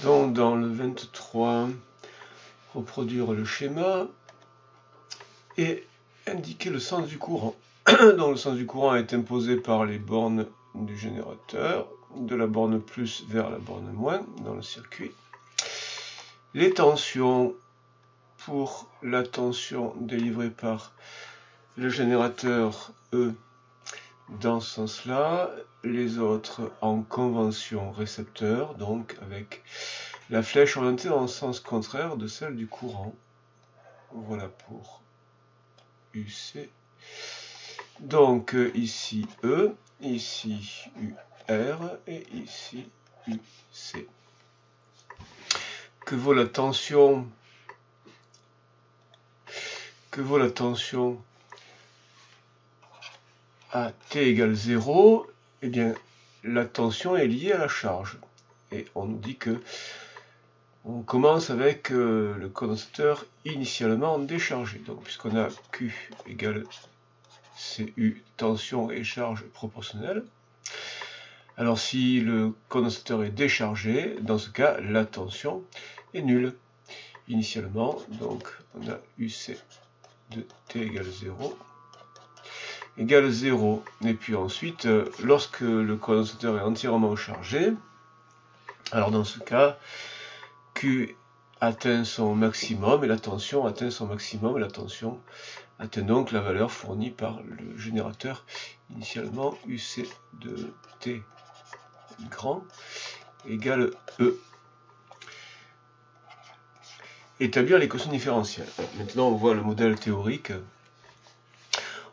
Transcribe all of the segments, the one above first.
Donc dans le 23, reproduire le schéma et indiquer le sens du courant. Donc le sens du courant est imposé par les bornes du générateur, de la borne plus vers la borne moins dans le circuit. Les tensions pour la tension délivrée par le générateur E dans ce sens-là, les autres en convention récepteur, donc avec la flèche orientée dans le sens contraire de celle du courant. Voilà pour UC. Donc ici E, ici UR et ici UC. Que vaut la tension à T égale 0? Eh bien, la tension est liée à la charge. Et on nous dit que on commence avec le condensateur initialement déchargé. Donc, puisqu'on a Q égale CU, tension et charge proportionnelle. Alors, si le condensateur est déchargé, dans ce cas, la tension est nulle. Initialement, donc, on a UC de T égale 0. Égale 0. Et puis ensuite, lorsque le condensateur est entièrement chargé, alors dans ce cas, Q atteint son maximum et la tension atteint son maximum et la tension atteint donc la valeur fournie par le générateur initialement UC de T grand égale E. Établir l'équation différentielle. Maintenant on voit le modèle théorique.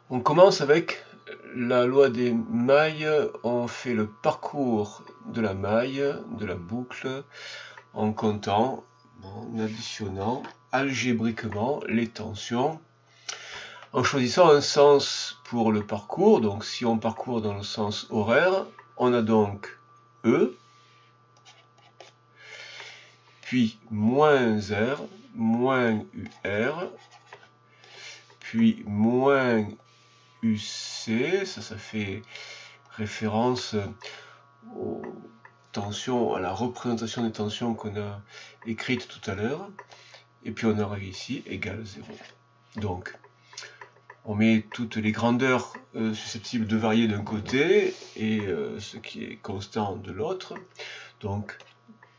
On commence avec la loi des mailles, on fait le parcours de la maille, de la boucle, en comptant, en additionnant algébriquement les tensions, en choisissant un sens pour le parcours. Donc si on parcourt dans le sens horaire, on a donc E, puis moins R, moins UR, puis moins UC, ça fait référence aux tensions, à la représentation des tensions qu'on a écrite tout à l'heure, et puis on arrive ici, égale 0. Donc, on met toutes les grandeurs susceptibles de varier d'un côté, et ce qui est constant de l'autre. Donc,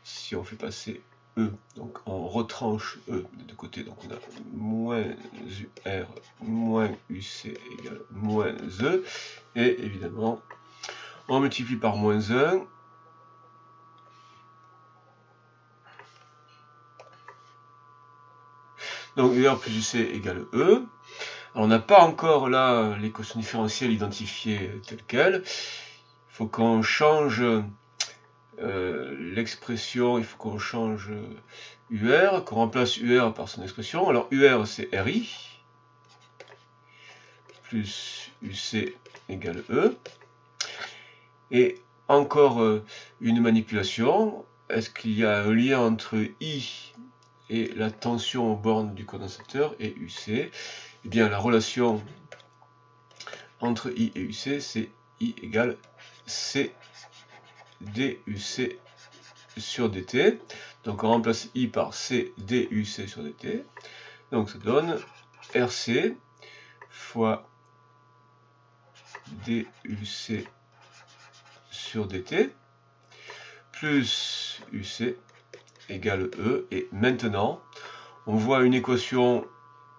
si on fait passer E, donc on retranche E des deux côtés, donc on a moins UR moins UC égale moins E, et évidemment, on multiplie par moins 1, donc UR plus UC égale E. Alors, on n'a pas encore là l'équation différentielle identifiée telle quelle, il faut qu'on change l'expression, il faut qu'on change UR, qu'on remplace UR par son expression. Alors UR c'est RI, plus UC égale E. Et encore une manipulation, est-ce qu'il y a un lien entre I et la tension aux bornes du condensateur et UC? Eh bien la relation entre I et UC c'est I égale C DUC sur DT. Donc on remplace I par C DUC sur DT. Donc ça donne RC fois DUC sur DT plus UC égale E. Et maintenant, on voit une équation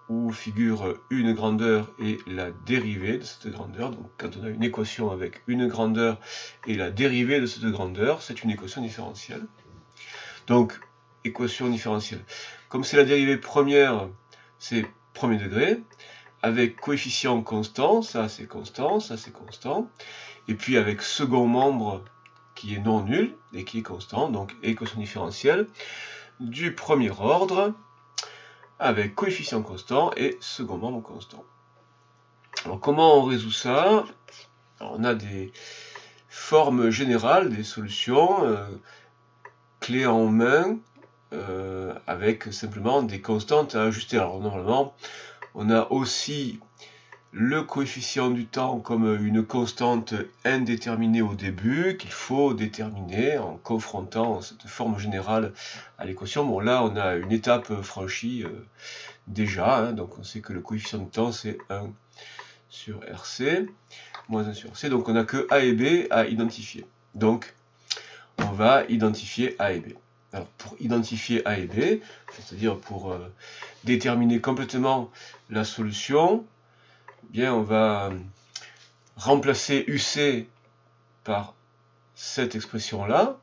où figure une grandeur et la dérivée de cette grandeur. Donc quand on a une équation avec une grandeur et la dérivée de cette grandeur, c'est une équation différentielle. Donc, équation différentielle. Comme c'est la dérivée première, c'est premier degré, avec coefficient constant, ça c'est constant, ça c'est constant, et puis avec second membre qui est non nul et qui est constant, donc équation différentielle du premier ordre, avec coefficient constant et second membre constant. Alors comment on résout ça? Alors, on a des formes générales, des solutions clés en main, avec simplement des constantes à ajuster. Alors normalement, on a aussi le coefficient du temps comme une constante indéterminée au début, qu'il faut déterminer en confrontant cette forme générale à l'équation. Bon, là, on a une étape franchie déjà, hein, donc on sait que le coefficient du temps, c'est 1 sur RC, moins 1 sur RC, donc on n'a que A et B à identifier. Donc, on va identifier A et B. Alors, pour identifier A et B, c'est-à-dire pour déterminer complètement la solution, eh bien, on va remplacer UC par cette expression-là,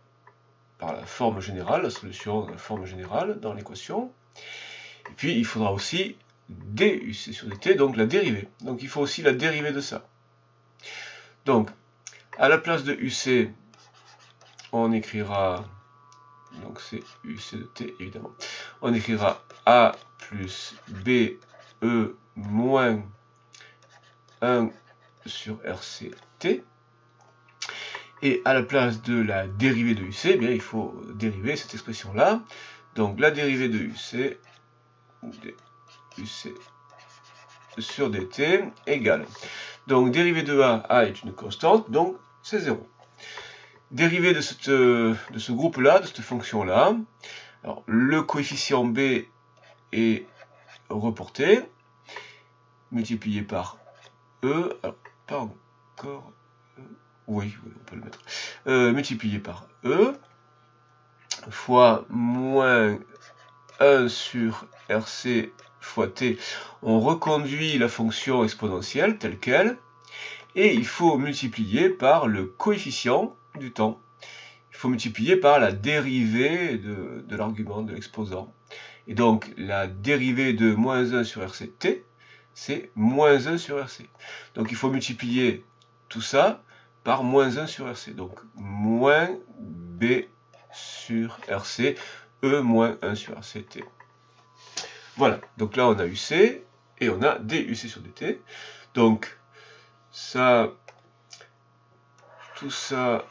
par la forme générale, la solution de la forme générale dans l'équation. Et puis, il faudra aussi DUC sur dt, donc la dérivée. Donc, il faut aussi la dérivée de ça. Donc, à la place de UC, on écrira, donc c'est UC de t évidemment, on écrira A plus BE moins 1 sur RCT. Et à la place de la dérivée de UC, eh bien, il faut dériver cette expression-là. Donc la dérivée de UC sur dt égale. Donc dérivée de A est une constante, donc c'est 0. Dérivée de ce groupe-là, de cette fonction-là, alors le coefficient B est reporté, multiplié par E, alors pas encore, oui, on peut le mettre, multiplié par E, fois moins 1 sur RC fois T, on reconduit la fonction exponentielle telle qu'elle, et il faut multiplier par le coefficient du temps. Il faut multiplier par la dérivée de l'argument, de l'exposant. Et donc, la dérivée de moins 1 sur RCT, c'est moins 1 sur RC. Donc, il faut multiplier tout ça par moins 1 sur RC. Donc, moins B sur RC, E moins 1 sur RCT. Voilà, donc là, on a UC, et on a DUC sur DT. Donc, ça, tout ça,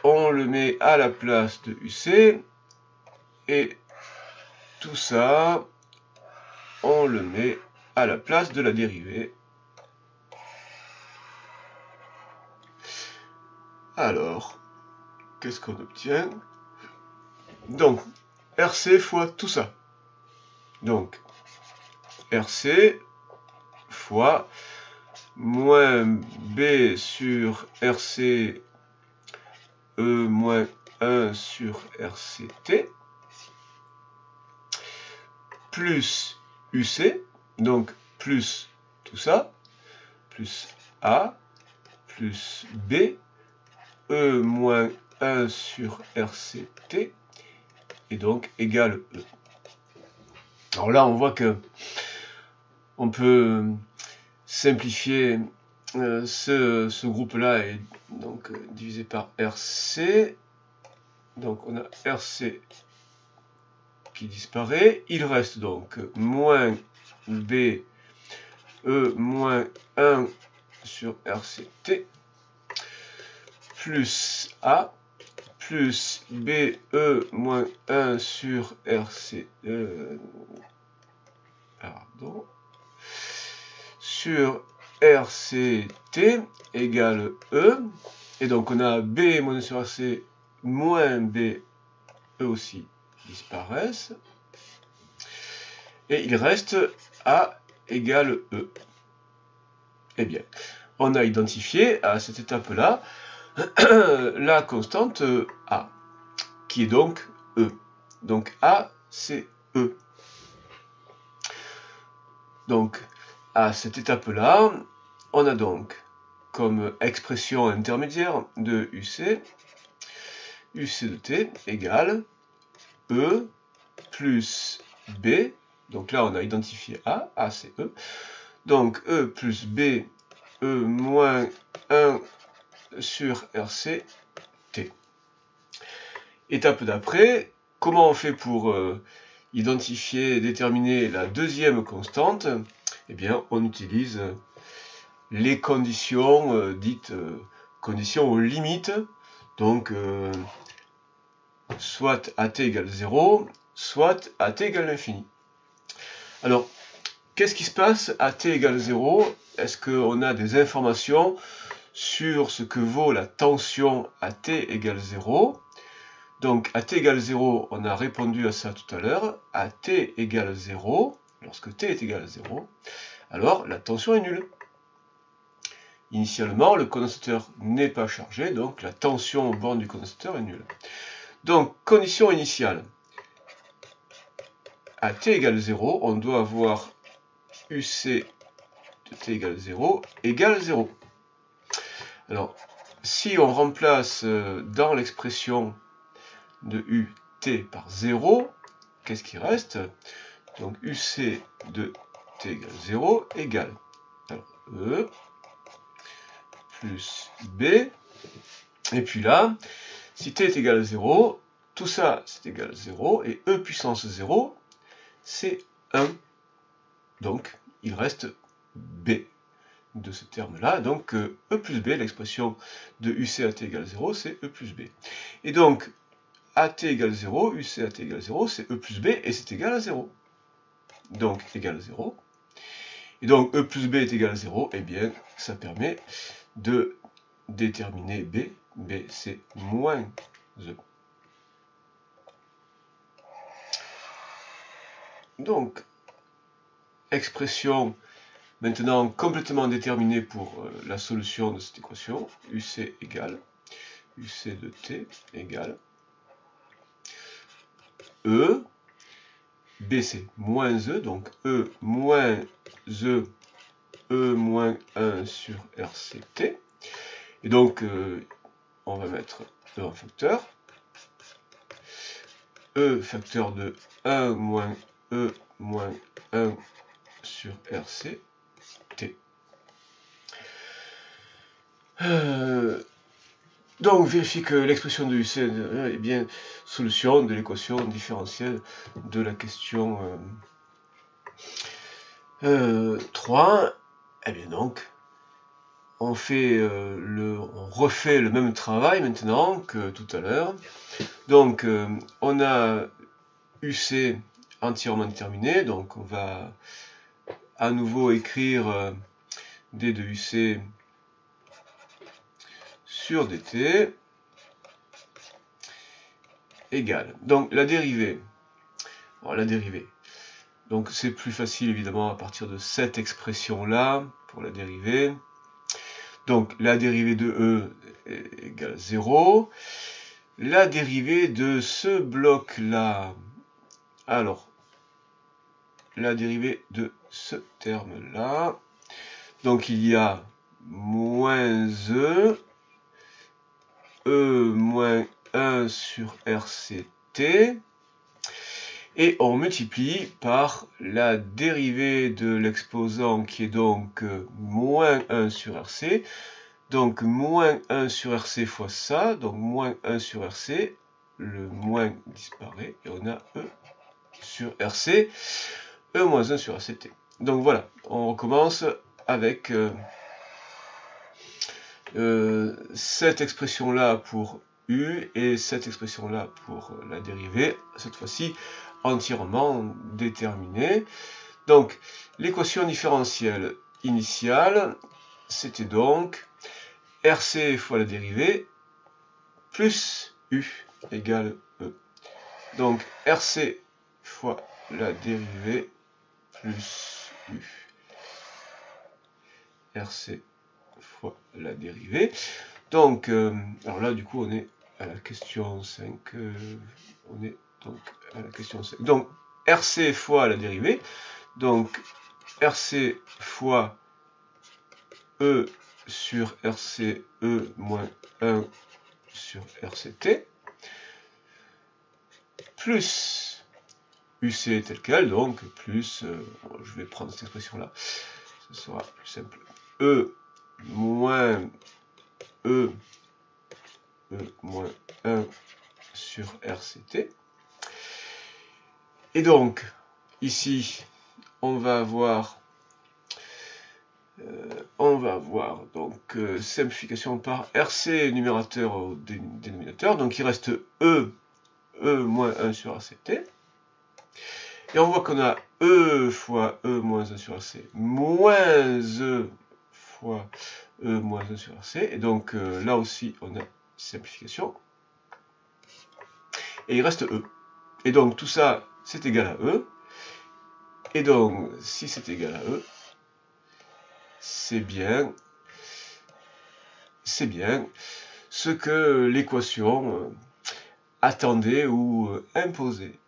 on le met à la place de UC, et tout ça, on le met à la place de la dérivée. Alors, qu'est-ce qu'on obtient? Donc, RC fois tout ça. Donc, RC fois moins B sur RC E moins 1 sur RCT plus UC, donc plus tout ça, plus A, plus B, E moins 1 sur RCT, et donc égale E. Alors là, on voit que on peut simplifier ce groupe-là est donc divisé par RC. Donc on a RC qui disparaît. Il reste donc moins B E moins 1 sur RCT plus A plus BE moins 1 sur sur RCT égale E. Et donc on a B moins 1 sur RC moins B, eux aussi disparaissent. Et il reste A égale E. Eh bien, on a identifié à cette étape-là la constante A, qui est donc E. Donc A, c'est E. Donc, à cette étape-là, on a donc comme expression intermédiaire de UC, UC de T égale E plus B. Donc là, on a identifié A c'est E. Donc E plus B, E moins 1 sur RC T. Étape d'après, comment on fait pour identifier et déterminer la deuxième constante? Eh bien, on utilise les conditions dites conditions aux limites. Donc, soit AT égale 0, soit AT égale l'infini. Alors, qu'est-ce qui se passe à t égale 0? Est-ce qu'on a des informations sur ce que vaut la tension à t égale 0? Donc à t égale 0, on a répondu à ça tout à l'heure. À t égale 0, lorsque t est égal à 0, alors la tension est nulle. Initialement, le condensateur n'est pas chargé, donc la tension aux bornes du condensateur est nulle. Donc, condition initiale. À t égale 0, on doit avoir UC de t égale 0 égale 0. Alors, si on remplace dans l'expression de UT par 0, qu'est-ce qui reste? Donc, UC de t égale 0 égale alors, E plus B. Et puis là, si t est égal à 0, tout ça c'est égal à 0, et E puissance 0, c'est 1. Donc, il reste B de ce terme-là. Donc, E plus B, l'expression de UC à t égale 0, c'est E plus B. Et donc, AT égale 0, UC AT égale 0, c'est E plus B, et c'est égal à 0. Donc, égal à 0. Et donc, E plus B est égal à 0, et bien, ça permet de déterminer B. B, c'est moins E. Donc, expression maintenant complètement déterminée pour la solution de cette équation. UC égale, UC de T égale E, B c'est moins E, donc E moins E, E moins 1 sur RCT. Et donc, on va mettre E en facteur. E facteur de 1 moins E moins 1 sur RCT. Donc, vérifie que l'expression de UC est bien solution de l'équation différentielle de la question 3. Et bien donc, on refait le même travail maintenant que tout à l'heure. Donc, on a UC entièrement déterminé, donc on va à nouveau écrire d de UC sur dt égale. Donc la dérivée. Alors la dérivée. Donc c'est plus facile évidemment à partir de cette expression-là pour la dérivée. Donc la dérivée de E est égale à 0. La dérivée de ce bloc-là. Alors, la dérivée de ce terme-là. Donc il y a moins E moins 1 sur RCT. Et on multiplie par la dérivée de l'exposant qui est donc moins 1 sur RC. Donc moins 1 sur RC fois ça, donc moins 1 sur RC, le moins disparaît et on a E sur RC, E moins 1 sur RCT. Donc voilà, on recommence avec cette expression-là pour U et cette expression-là pour la dérivée, cette fois-ci entièrement déterminée. Donc l'équation différentielle initiale, c'était donc RC fois la dérivée plus U égale E. Donc RC fois la dérivée plus U. RC fois la dérivée. Donc, alors là, du coup, on est à la question 5. On est donc à la question 5. Donc, RC fois la dérivée. Donc, RC fois E sur RC, E moins 1 sur RCT. Plus UC tel quel, donc plus, je vais prendre cette expression-là, ce sera plus simple. E moins E moins 1 sur RCT. Et donc, ici, on va avoir donc simplification par RC numérateur au dénominateur. Donc, il reste E moins 1 sur RCT. Et on voit qu'on a E fois E moins 1 sur AC, moins E fois E moins 1 sur AC. Et donc là aussi, on a simplification. Et il reste E. Et donc tout ça, c'est égal à E. Et donc, si c'est égal à E, c'est bien ce que l'équation attendait ou imposait.